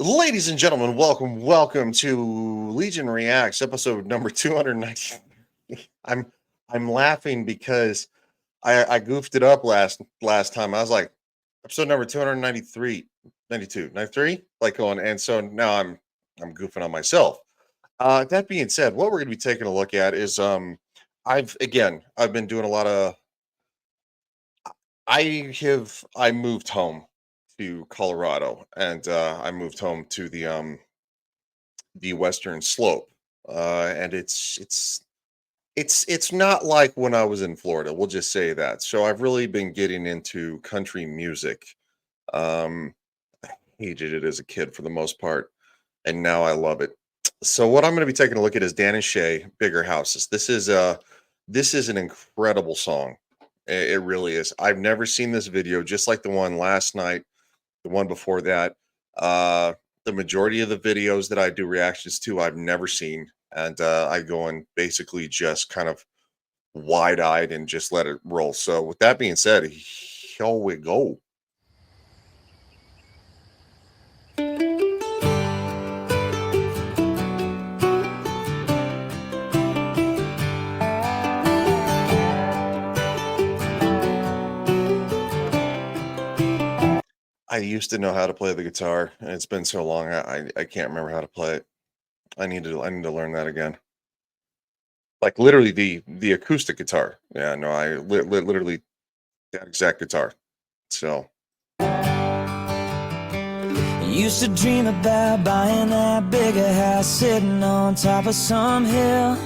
Ladies and gentlemen, welcome to Legion Reacts, episode number 290. I'm I'm laughing because I goofed it up last time. I was like, episode number 293, 92, 93, like going, and so now I'm goofing on myself. That being said, what we're gonna be taking a look at is I've been doing a lot of I moved home to Colorado, and I moved home to the western slope, and it's not like when I was in Florida. We'll just say that. So I've really been getting into country music. um Hated it as a kid for the most part, and now I love it. So what I'm going to be taking a look at is Dan and Shay, Bigger Houses. This is an incredible song. It really is. I've never seen this video, just like the one last night, the one before that. Uh, the majority of the videos that I do reactions to, I've never seen, and I go and basically just kind of wide-eyed and just let it roll. So with that being said, here we go. I used to know how to play the guitar, and it's been so long I can't remember how to play it. I need to learn that again. Like literally the acoustic guitar. Yeah, no, literally that exact guitar. So Used to dream about buying that bigger house, sitting on top of some hill,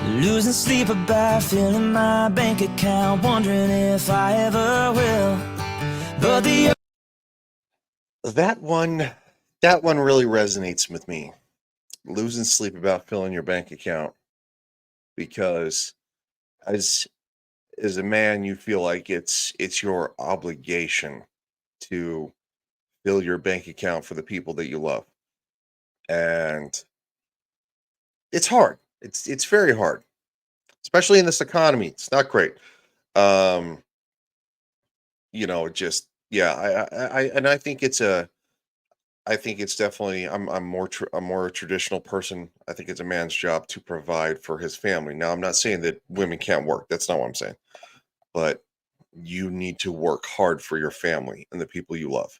losing sleep about filling my bank account, wondering if I ever will. But that one really resonates with me. Losing sleep about filling your bank account, because as a man, you feel like it's your obligation to fill your bank account for the people that you love. And it's hard. It's very hard, especially in this economy. It's not great. Um, just yeah, and I think it's definitely I'm more a traditional person. I think it's a man's job to provide for his family. Now, I'm not saying that women can't work. That's not what I'm saying. But you need to work hard for your family and the people you love.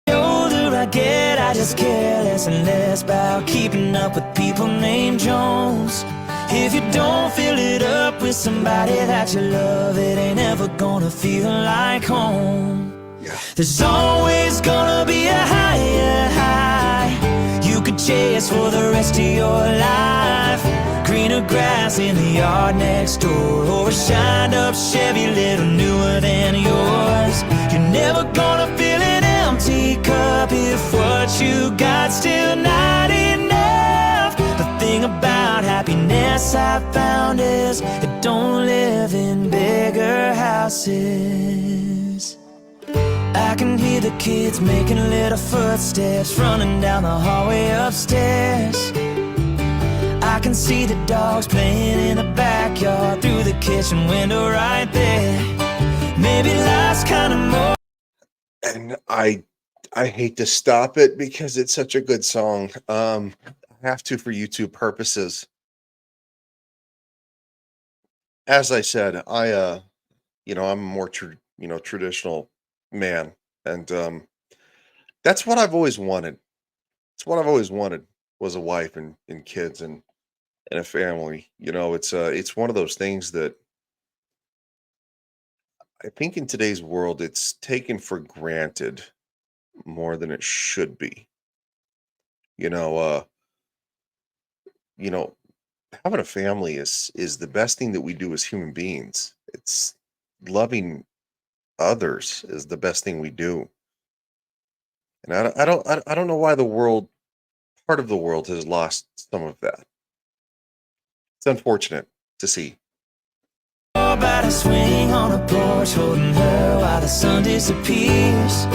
the older I get, I just care less and less about keeping up with people named Jones. If you don't fill it up with somebody that you love, it ain't ever gonna feel like home. Yeah. There's always gonna be a higher high you could chase for the rest of your life. Greener grass in the yard next door, or a shined up Chevy little newer than yours. You're never gonna fill an empty cup if what you got still not enough. The thing about happiness I found is it don't live in bigger houses. I can hear the kids making little footsteps running down the hallway upstairs. I can see the dogs playing in the backyard through the kitchen window right there. Maybe life's kind of more. And I hate to stop it because it's such a good song. I have to for YouTube purposes. As I said, I'm a more traditional man, and that's what I've always wanted. It's what I've always wanted, was a wife and kids and a family. It's one of those things that I think in today's world it's taken for granted more than it should be. You know, uh, you know, Having a family is the best thing that we do as human beings. It's loving others is the best thing we do. And I don't know why part of the world has lost some of that. It's unfortunate to see. About a swing on a porch, holding her while the sun disappears.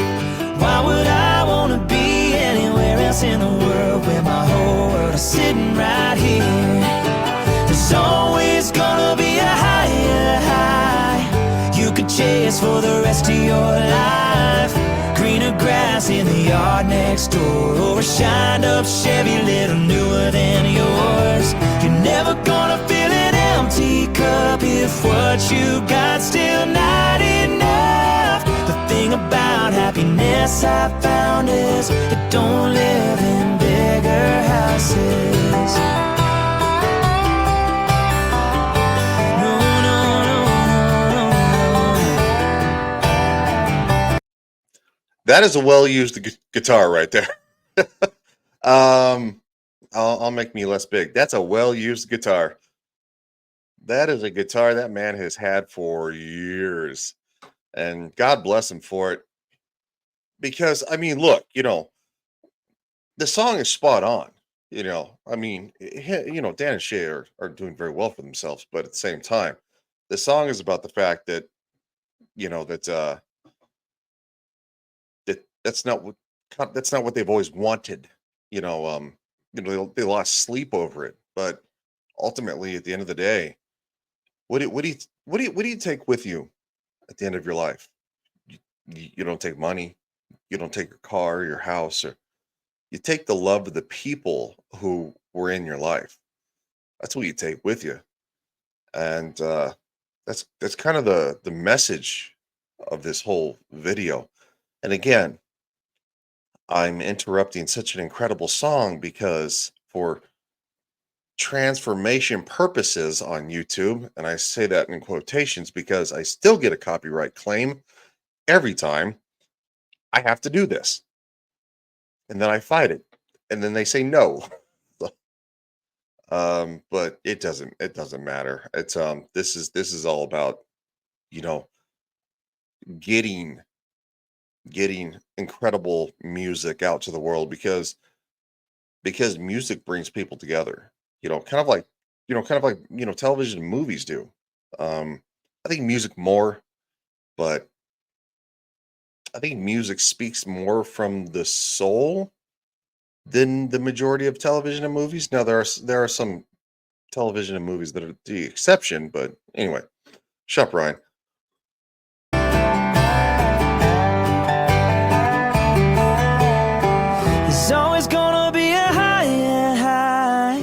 Why would I wanna be anywhere else in the world where my whole world is sitting right here? There's always gonna be a higher high you could chase for the rest of your life. greener grass in the yard next door, or a shined up Chevy little newer than yours. You're never gonna fill an empty cup if what you got still not enough. The thing about happiness I found is it don't live in bigger houses. No, no, no, no, no. That is a well-used guitar right there. um, I'll make me less big. That's a well-used guitar. That is a guitar that man has had for years, and God bless him for it. Because I mean, look, the song is spot on. I mean, Dan and Shay are doing very well for themselves, but at the same time, the song is about the fact that that that's not what they've always wanted. You know, they lost sleep over it, but ultimately, at the end of the day, what do you take with you at the end of your life? You don't take money, you don't take your car, your house, or you take the love of the people who were in your life. That's what you take with you, and that's kind of the message of this whole video. And again, I'm interrupting such an incredible song because for transformation purposes on YouTube, and I say that in quotations because I still get a copyright claim every time I have to do this. And then I fight it. And then they say no. But it doesn't matter. This is all about, you know, getting getting incredible music out to the world because music brings people together. Kind of like television and movies do. Um, I think music more, but I think music speaks more from the soul than the majority of television and movies. Now there are some television and movies that are the exception, but anyway, shut up, Ryan. There's always gonna be a higher high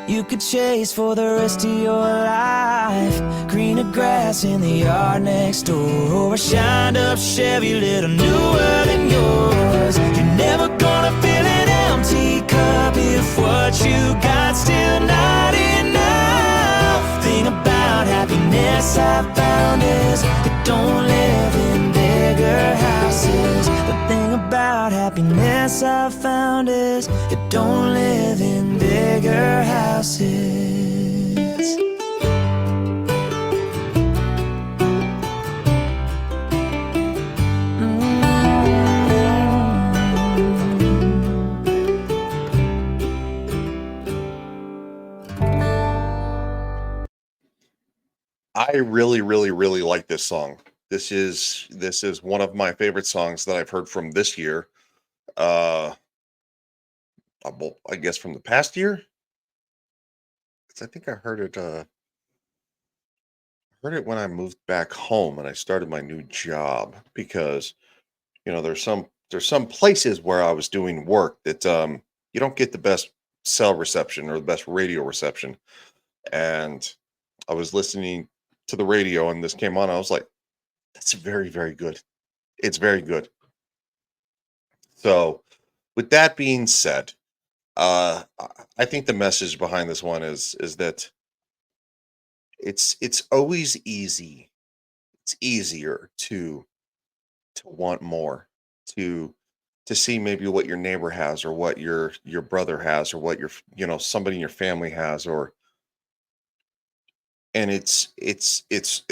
you could chase for the rest of your life. Greener grass in the yard next door, or a shined up Chevy little newer than yours. You're never gonna fill an empty cup if what you got still not enough. Thing about happiness I found is it don't live in bigger houses. The thing about happiness I found is it don't live in bigger houses. I really, really, really like this song. This is one of my favorite songs that I've heard from this year. Uh, well, I guess from the past year, 'cause I think I heard it when I moved back home and I started my new job because there's some places where I was doing work that you don't get the best cell reception or the best radio reception. And I was listening to the radio and this came on. I was like, that's very, very good. It's very good. So, with that being said, I think the message behind this one is that it's always easy. It's easier to want more, to to see maybe what your neighbor has or what your brother has or what somebody in your family has, or and it's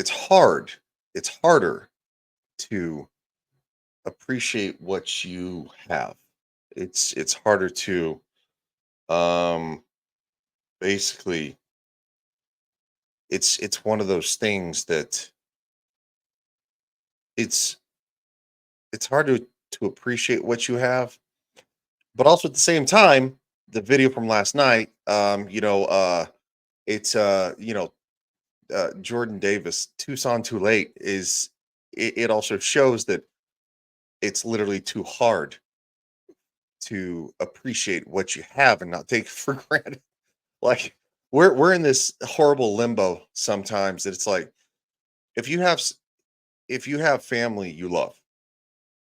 hard. It's harder to appreciate what you have. It's harder to um basically it's one of those things that it's it's hard to appreciate what you have, but also at the same time, the video from last night, it's Jordan Davis, Tucson Too Late, it also shows that it's literally too hard to appreciate what you have and not take it for granted. Like we're in this horrible limbo sometimes that it's like if you have if you have family you love,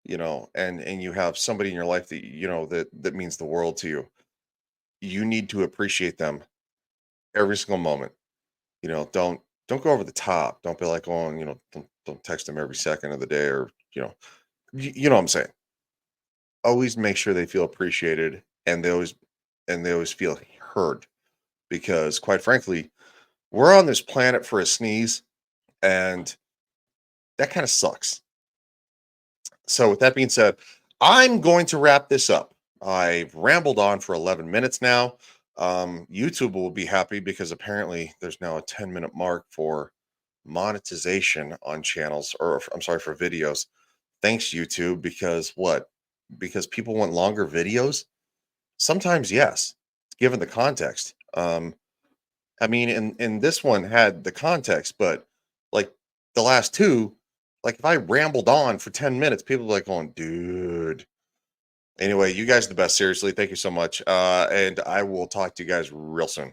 and you have somebody in your life that that means the world to you, you need to appreciate them every single moment. Don't go over the top. Don't be like, oh, don't text them every second of the day, or you know what I'm saying. Always make sure they feel appreciated, and they always feel heard, because quite frankly, we're on this planet for a sneeze, and that kind of sucks. So with that being said, I'm going to wrap this up. I've rambled on for 11 minutes now. YouTube will be happy because apparently there's now a 10-minute mark for monetization on channels, or I'm sorry, for videos. Thanks, YouTube, because what? Because people want longer videos? Sometimes, yes, given the context. I mean, and this one had the context, but like the last two, like if I rambled on for 10 minutes, people are like going, dude. Anyway, you guys are the best. Seriously, thank you so much. And I will talk to you guys real soon.